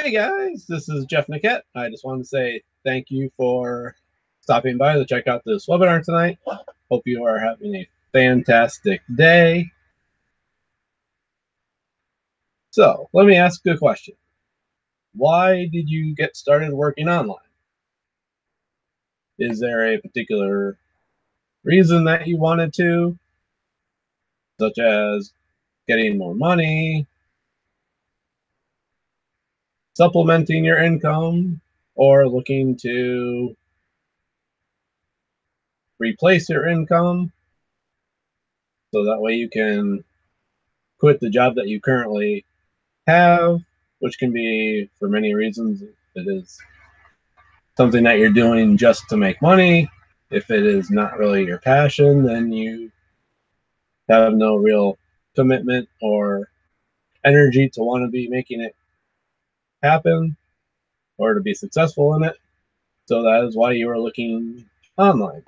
Hey guys, this is Jeff Niket. I just wanted to say thank you for stopping by to check out this webinar tonight. Hope you are having a fantastic day. So let me ask you a question. Why did you get started working online? Is there a particular reason that you wanted to, such as getting more money, supplementing your income, or looking to replace your income so that way you can quit the job that you currently have, which can be for many reasons. If it is something that you're doing just to make money, if it is not really your passion, then you have no real commitment or energy to want to be making it happen or to be successful in it. So that is why you are looking online.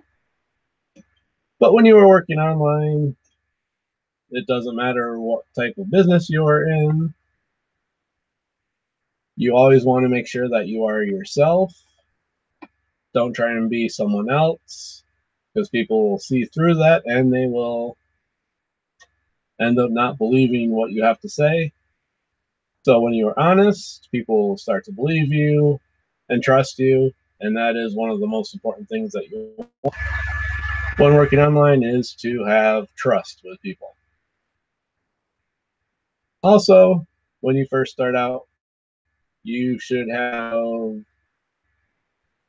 But when you are working online, it doesn't matter what type of business you are in. You always want to make sure that you are yourself. Don't try and be someone else, because people will see through that and they will end up not believing what you have to say. So when you are honest, people will start to believe you and trust you, and that is one of the most important things that you want when working online, is to have trust with people. Also, when you first start out, you should have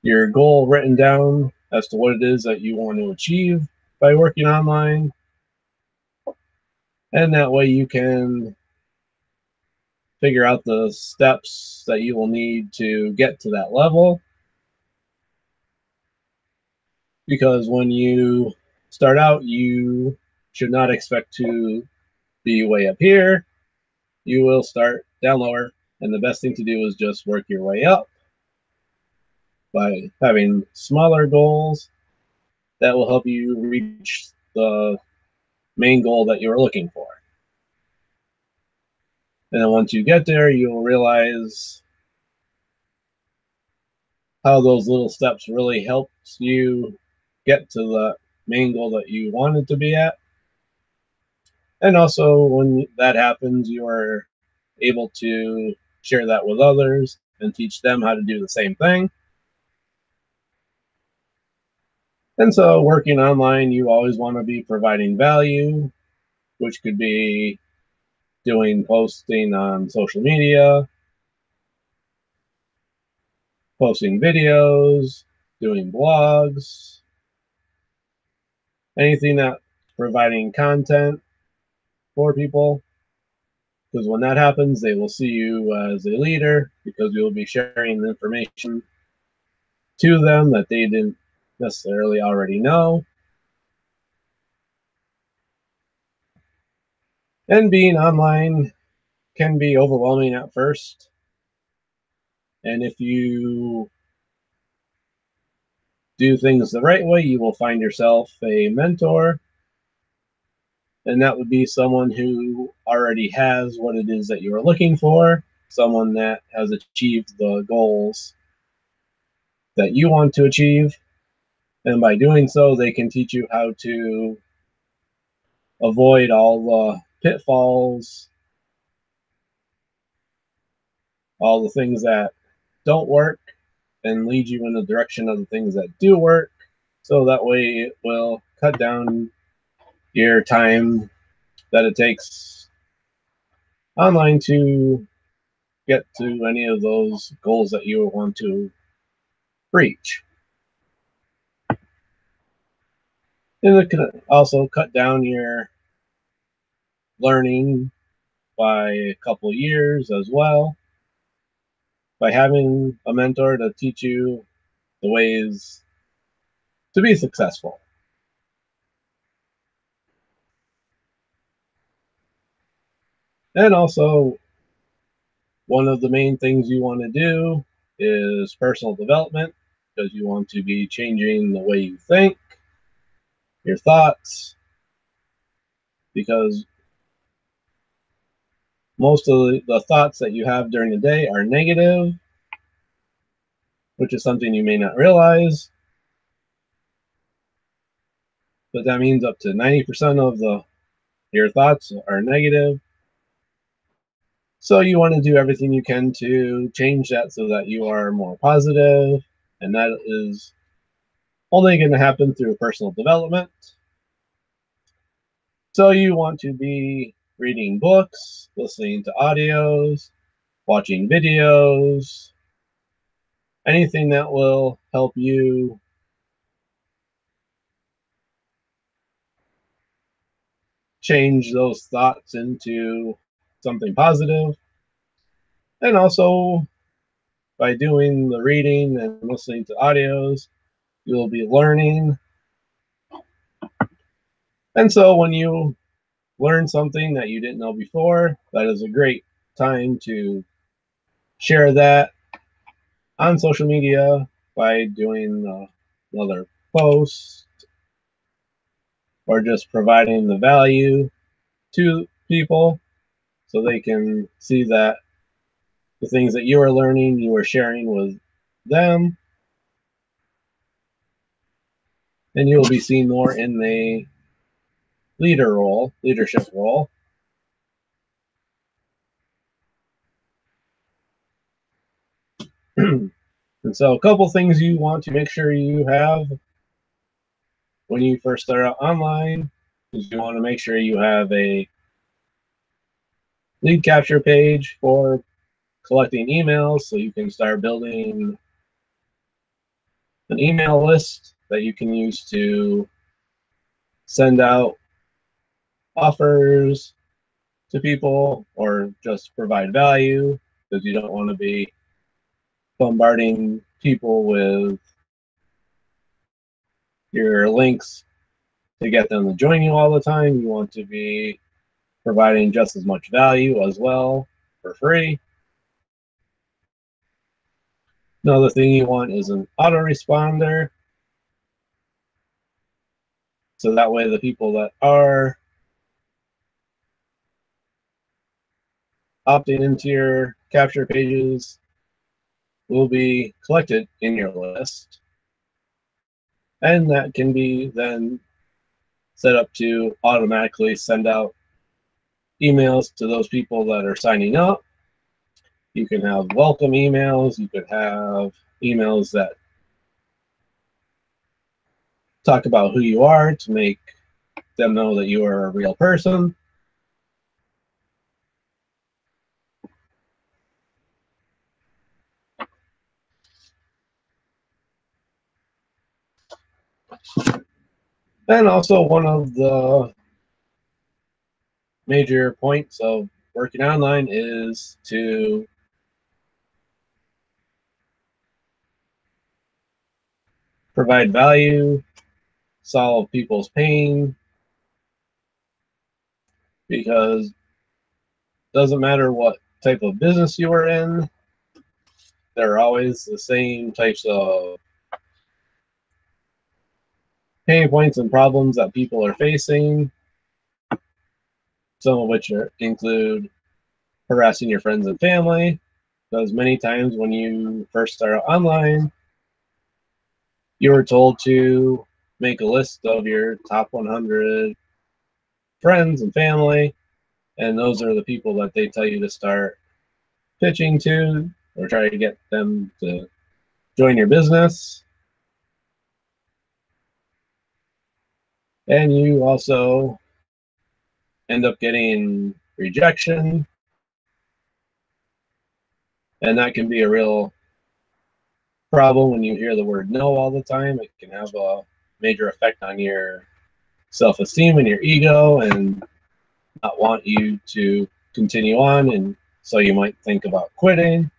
your goal written down as to what it is that you want to achieve by working online. And that way you can figure out the steps that you will need to get to that level. Because when you start out, you should not expect to be way up here. You will start down lower, and the best thing to do is just work your way up by having smaller goals that will help you reach the main goal that you're looking for. And then once you get there, you'll realize how those little steps really helped you get to the main goal that you wanted to be at. And also, when that happens, you are able to share that with others and teach them how to do the same thing. And so, working online, you always want to be providing value, which could be doing posting on social media, posting videos, doing blogs, anything that providing content for people. Because when that happens, they will see you as a leader, because you'll be sharing information to them that they didn't necessarily already know. And being online can be overwhelming at first. And if you do things the right way, you will find yourself a mentor. And that would be someone who already has what it is that you are looking for, someone that has achieved the goals that you want to achieve. And by doing so, they can teach you how to avoid all the pitfalls, all the things that don't work, and lead you in the direction of the things that do work. So that way it will cut down your time that it takes online to get to any of those goals that you want to reach. And it can also cut down your learning by a couple years as well, by having a mentor to teach you the ways to be successful. And also, one of the main things you want to do is personal development, because you want to be changing the way you think, your thoughts, because most of the thoughts that you have during the day are negative, which is something you may not realize. But that means up to 90% of your thoughts are negative. So you want to do everything you can to change that so that you are more positive, and that is only going to happen through personal development. So you want to be reading books, listening to audios, watching videos, anything that will help you change those thoughts into something positive. And also, by doing the reading and listening to audios, you'll be learning. And so when you learn something that you didn't know before, that is a great time to share that on social media by doing another post or just providing the value to people so they can see that the things that you are learning, you are sharing with them, and you will be seen more in the leadership role. And so a couple things you want to make sure you have when you first start out online is you want to make sure you have a lead capture page for collecting emails so you can start building an email list that you can use to send out offers to people or just provide value, because you don't want to be bombarding people with your links to get them to join you all the time. You want to be providing just as much value as well for free. Another thing you want is an autoresponder, so that way the people that are opting into your capture pages will be collected in your list. And that can be then set up to automatically send out emails to those people that are signing up. You can have welcome emails. You could have emails that talk about who you are to make them know that you are a real person. And also, one of the major points of working online is to provide value, solve people's pain, because it doesn't matter what type of business you are in, there are always the same types of pain points and problems that people are facing, some of which include harassing your friends and family, because many times when you first start out online, you were told to make a list of your top 100 friends and family, and those are the people that they tell you to start pitching to or try to get them to join your business. And you also end up getting rejection, and that can be a real problem when you hear the word no all the time. It can have a major effect on your self-esteem and your ego and not want you to continue on, and so you might think about quitting,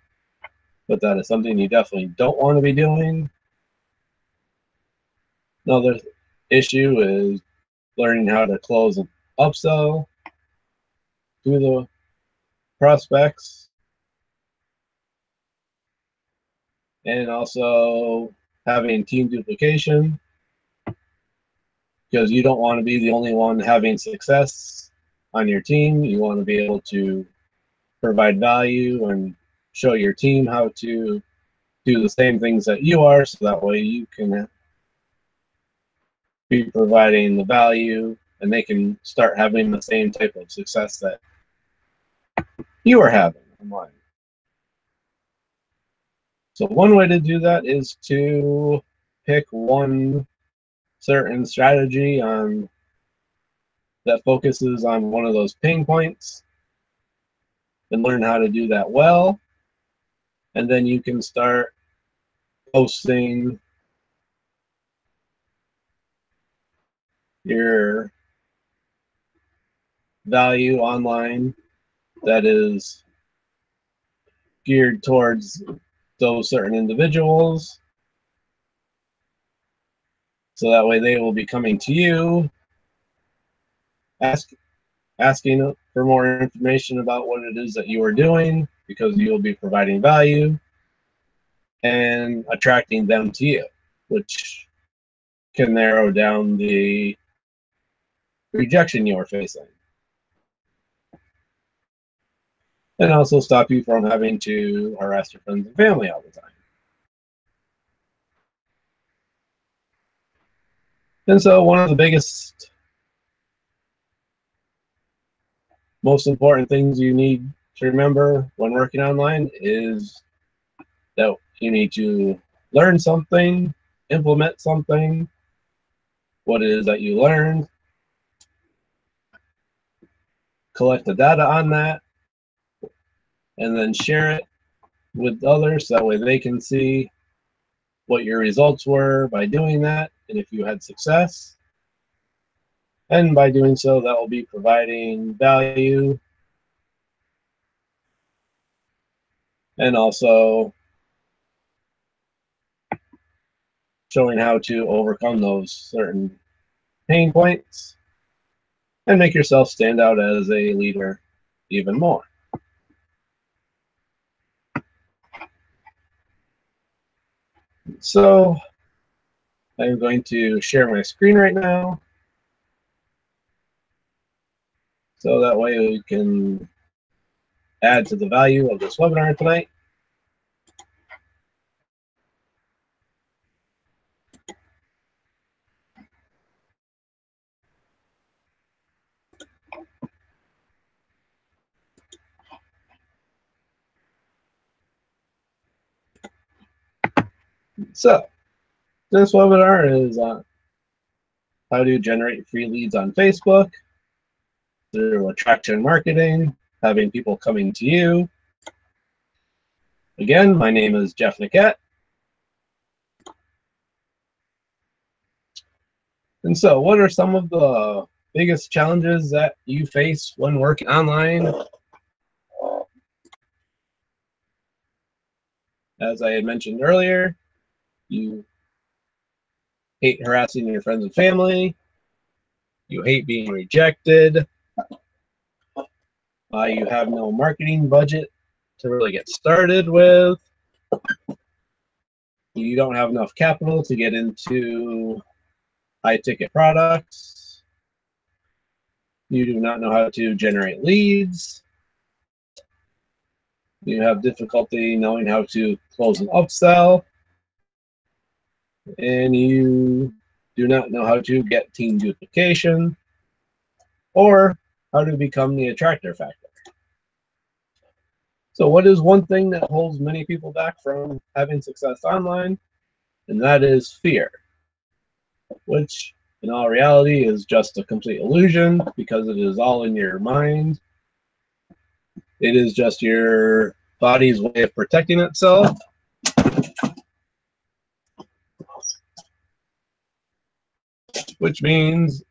but that is something you definitely don't want to be doing. Another issue is learning how to close an upsell to the prospects, and also having team duplication, because you don't want to be the only one having success on your team. You want to be able to provide value and show your team how to do the same things that you are, so that way you can be providing the value and they can start having the same type of success that you are having online. So one way to do that is to pick one certain strategy that focuses on one of those pain points and learn how to do that well. And then you can start posting your value online that is geared towards those certain individuals. So that way they will be coming to you, asking for more information about what it is that you are doing, because you will be providing value and attracting them to you, which can narrow down the rejection you are facing. And also stop you from having to harass your friends and family all the time. And so one of the biggest, most important things you need to remember when working online is that you need to learn something, implement something, what it is that you learned, collect the data on that, and then share it with others so that way they can see what your results were by doing that and if you had success. And by doing so, that will be providing value and also showing how to overcome those certain pain points and make yourself stand out as a leader even more. So I'm going to share my screen right now, so that way we can add to the value of this webinar tonight. So this webinar is on how to generate free leads on Facebook through attraction marketing, having people coming to you. Again, my name is Jeff Niquette. And so what are some of the biggest challenges that you face when working online? As I had mentioned earlier, you hate harassing your friends and family. You hate being rejected. You have no marketing budget to really get started with. You don't have enough capital to get into high-ticket products. You do not know how to generate leads. You have difficulty knowing how to close an upsell. And you do not know how to get team duplication or how to become the attractor factor. So what is one thing that holds many people back from having success online? And that is fear, which in all reality is just a complete illusion because it is all in your mind. It is just your body's way of protecting itself. Which means,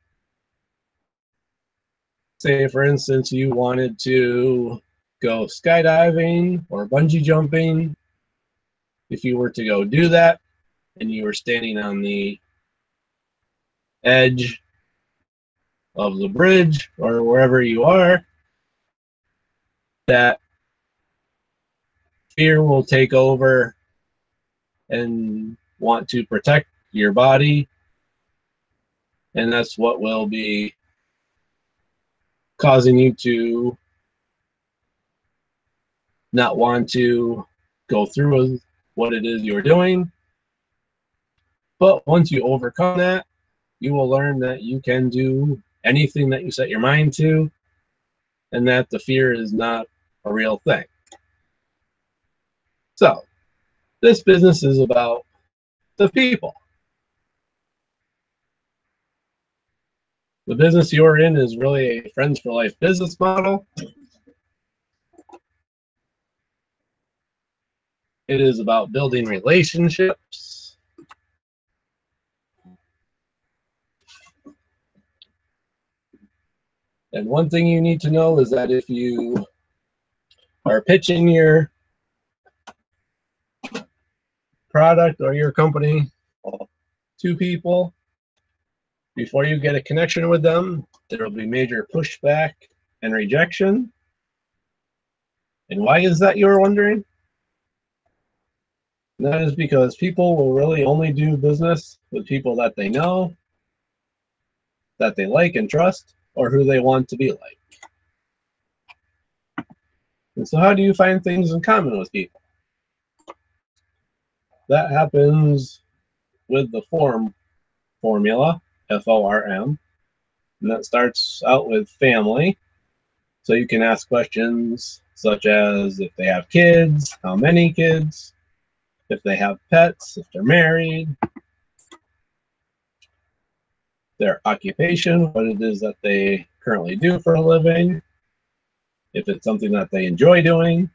say for instance, you wanted to go skydiving or bungee jumping. If you were to go do that and you were standing on the edge of the bridge or wherever you are, that fear will take over and want to protect your body, and that's what will be causing you to not want to go through with what it is you're doing. But once you overcome that, you will learn that you can do anything that you set your mind to, and that the fear is not a real thing. So, this business is about the people. The business you're in is really a friends for life business model. It is about building relationships. And one thing you need to know is that if you are pitching your product or your company to people, before you get a connection with them, there will be major pushback and rejection. And why is that, you're wondering? And that is because people will really only do business with people that they know, that they like and trust, or who they want to be like. And so how do you find things in common with people? That happens with the formula, FORM, and that starts out with family. So you can ask questions such as if they have kids, how many kids, if they have pets, if they're married, their occupation, what it is that they currently do for a living, if it's something that they enjoy doing,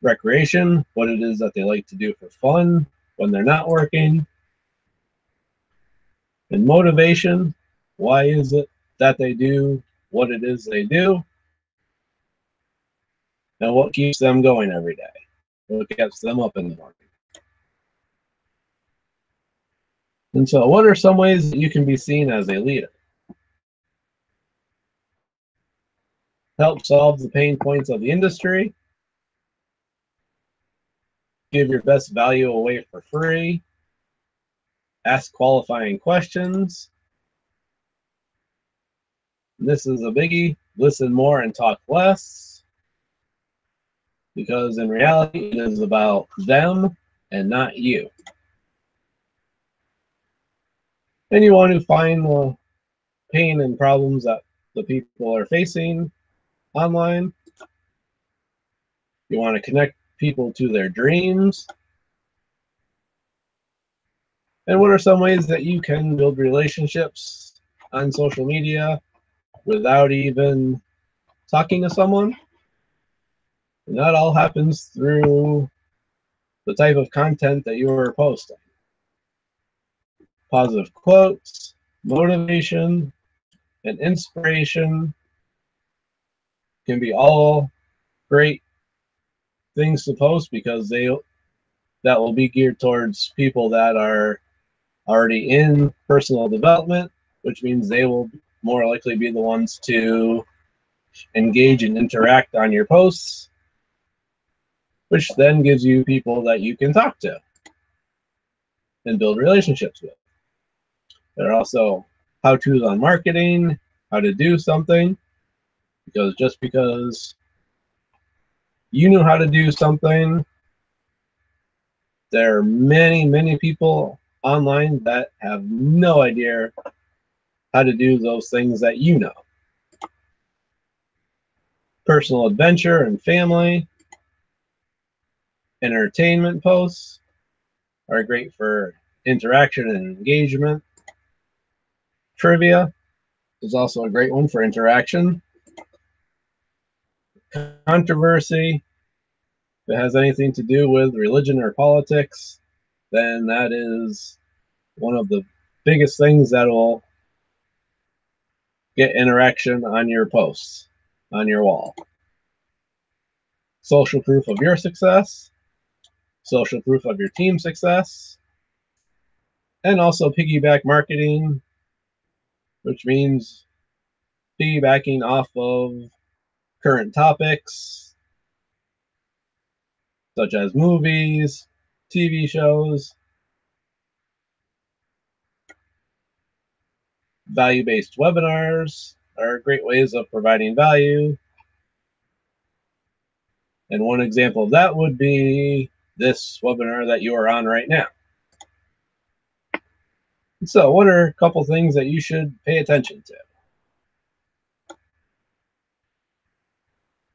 recreation, what it is that they like to do for fun when they're not working, and motivation, why is it that they do what it is they do, and what keeps them going every day, what gets them up in the morning. And so what are some ways that you can be seen as a leader? Help solve the pain points of the industry, give your best value away for free, ask qualifying questions. And this is a biggie, listen more and talk less, because in reality it is about them and not you. And you want to find the pain and problems that the people are facing online. You want to connect people to their dreams. And what are some ways that you can build relationships on social media without even talking to someone? And that all happens through the type of content that you are posting. Positive quotes, motivation, and inspiration can be all great things to post, because that will be geared towards people that are already in personal development, which means they will more likely be the ones to engage and interact on your posts, which then gives you people that you can talk to and build relationships with. There are also how-tos on marketing, how to do something, because just because you know how to do something, there are many, many people online that have no idea how to do those things that you know. Personal adventure and family, entertainment posts are great for interaction and engagement. Trivia is also a great one for interaction. Controversy, if it has anything to do with religion or politics, then that is one of the biggest things that will get interaction on your posts, on your wall. Social proof of your success, social proof of your team's success, and also piggyback marketing, which means piggybacking off of current topics such as movies, TV shows. Value-based webinars are great ways of providing value. And one example of that would be this webinar that you are on right now. So what are a couple things that you should pay attention to?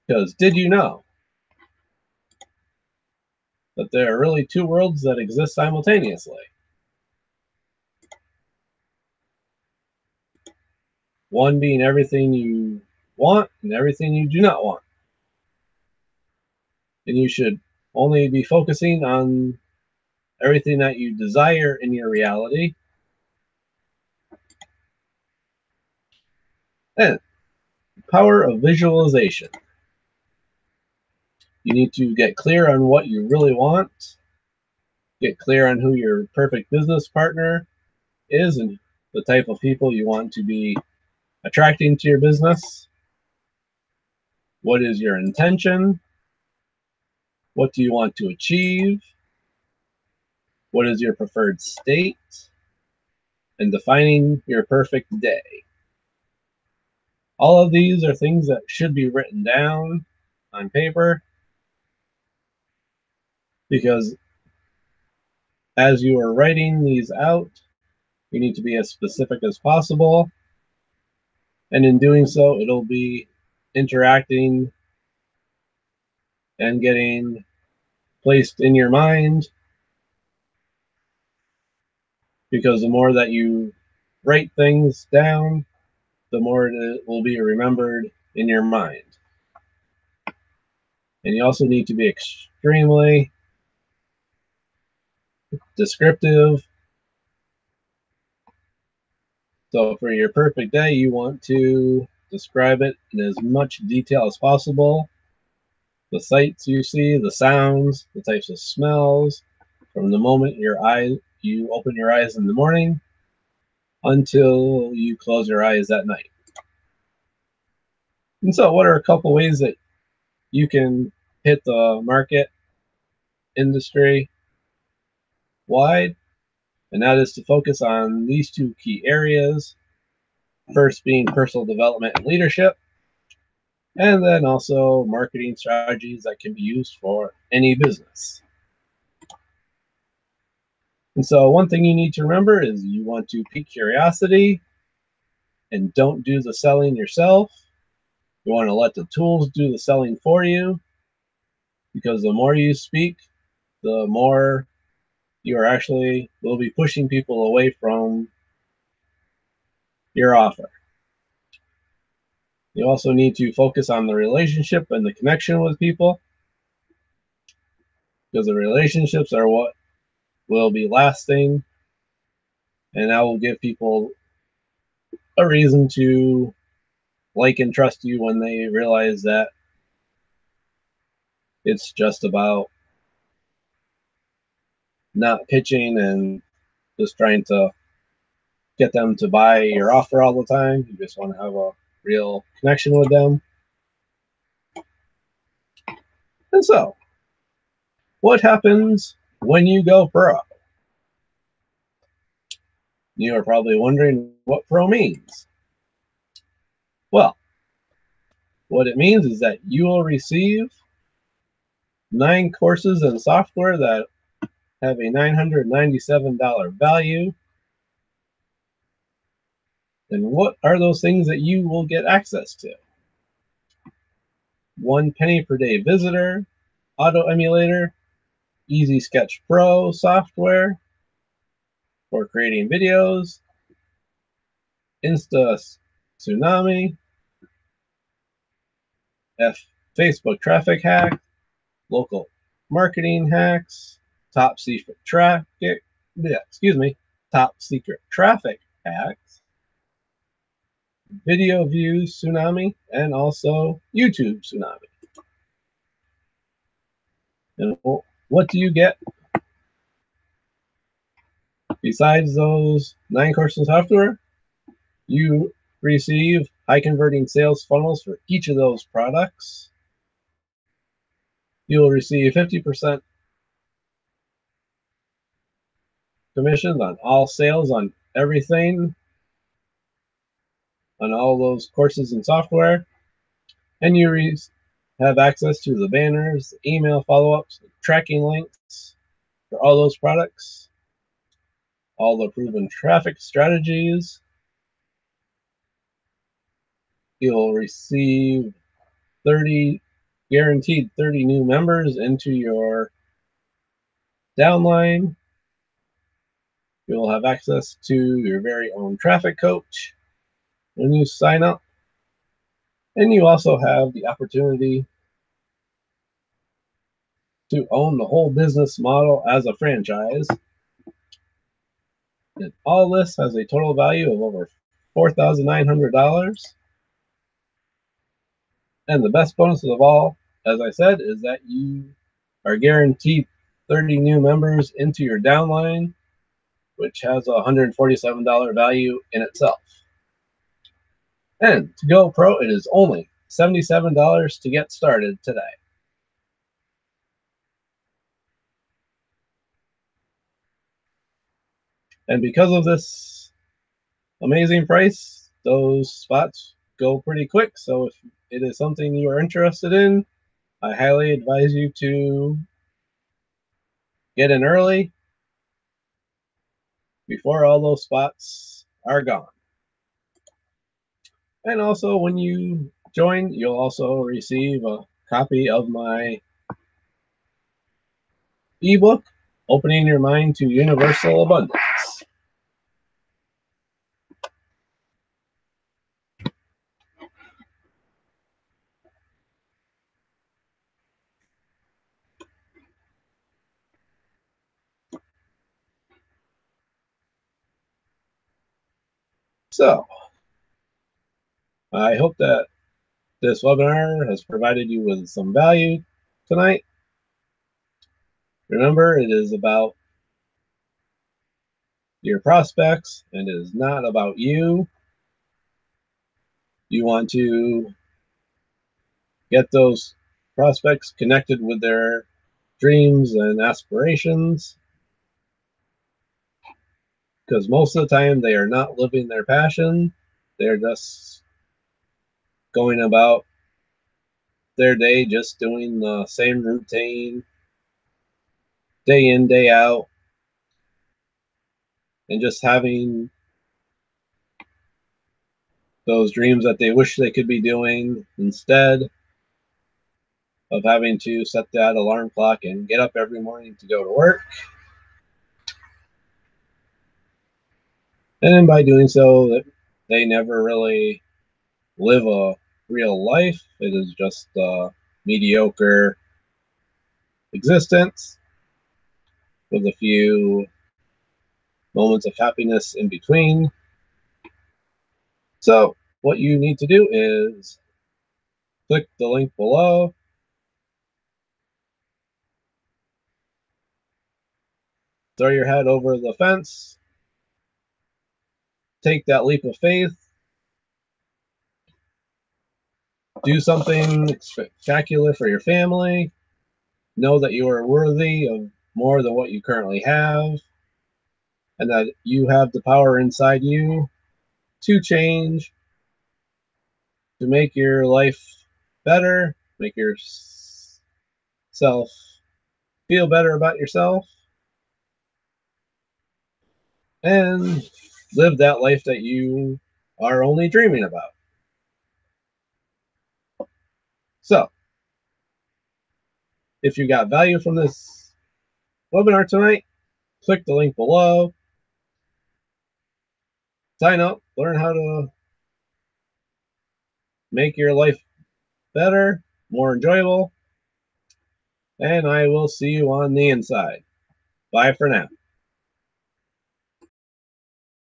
Because did you know that there are really two worlds that exist simultaneously? One being everything you want and everything you do not want. And you should only be focusing on everything that you desire in your reality. And power of visualization. You need to get clear on what you really want, get clear on who your perfect business partner is and the type of people you want to be attracting to your business. What is your intention? What do you want to achieve? What is your preferred state? And defining your perfect day. All of these are things that should be written down on paper, because as you are writing these out, you need to be as specific as possible. And in doing so, it'll be interacting and getting placed in your mind, because the more that you write things down, the more it will be remembered in your mind. And you also need to be extremely descriptive. So for your perfect day, you want to describe it in as much detail as possible. The sights you see, the sounds, the types of smells, from the moment you open your eyes in the morning until you close your eyes at night. And so what are a couple ways that you can hit the market industry wide? And that is to focus on these two key areas. First being personal development and leadership, and then also marketing strategies that can be used for any business. And so one thing you need to remember is you want to pique curiosity and don't do the selling yourself. You want to let the tools do the selling for you, because the more you speak, the more you are actually will be pushing people away from your offer. You also need to focus on the relationship and the connection with people, because the relationships are what will be lasting, and that will give people a reason to like and trust you when they realize that it's just about not pitching and just trying to get them to buy your offer all the time. You just want to have a real connection with them. And so, what happens when you go pro? You are probably wondering what pro means. Well, what it means is that you will receive 9 courses in software that have a $997 value. And what are those things that you will get access to? 1 penny per day visitor, auto emulator, Easy Sketch Pro software for creating videos, Insta Tsunami, Facebook traffic hack, local marketing hacks, top secret traffic hacks, video views tsunami, and also YouTube tsunami. And what do you get besides those 9 courses of software? You receive high converting sales funnels for each of those products. You'll receive 50% commissions on all sales on everything, on all those courses and software. And you have access to the banners, email follow-ups, tracking links for all those products, all the proven traffic strategies. You'll receive 30 guaranteed 30 new members into your downline. You'll have access to your very own traffic coach when you sign up. And you also have the opportunity to own the whole business model as a franchise. And all this has a total value of over $4,900. And the best bonus of all, as I said, is that you are guaranteed 30 new members into your downline, which has a $147 value in itself. And to go pro, it is only $77 to get started today. And because of this amazing price, those spots go pretty quick. So if it is something you are interested in, I highly advise you to get in early before all those spots are gone. And also, when you join, you'll also receive a copy of my ebook, Opening Your Mind to Universal Abundance. So, I hope that this webinar has provided you with some value tonight. Remember, it is about your prospects and it is not about you. You want to get those prospects connected with their dreams and aspirations, because most of the time they are not living their passion. They're just going about their day, just doing the same routine day in, day out, and just having those dreams that they wish they could be doing instead of having to set that alarm clock and get up every morning to go to work. And by doing so, they never really live a real life. It is just a mediocre existence with a few moments of happiness in between. So what you need to do is click the link below, throw your head over the fence, take that leap of faith, do something spectacular for your family, know that you are worthy of more than what you currently have, and that you have the power inside you to change, to make your life better, make yourself feel better about yourself, and live that life that you are only dreaming about. So, if you got value from this webinar tonight, click the link below, sign up, learn how to make your life better, more enjoyable, and I will see you on the inside. Bye for now.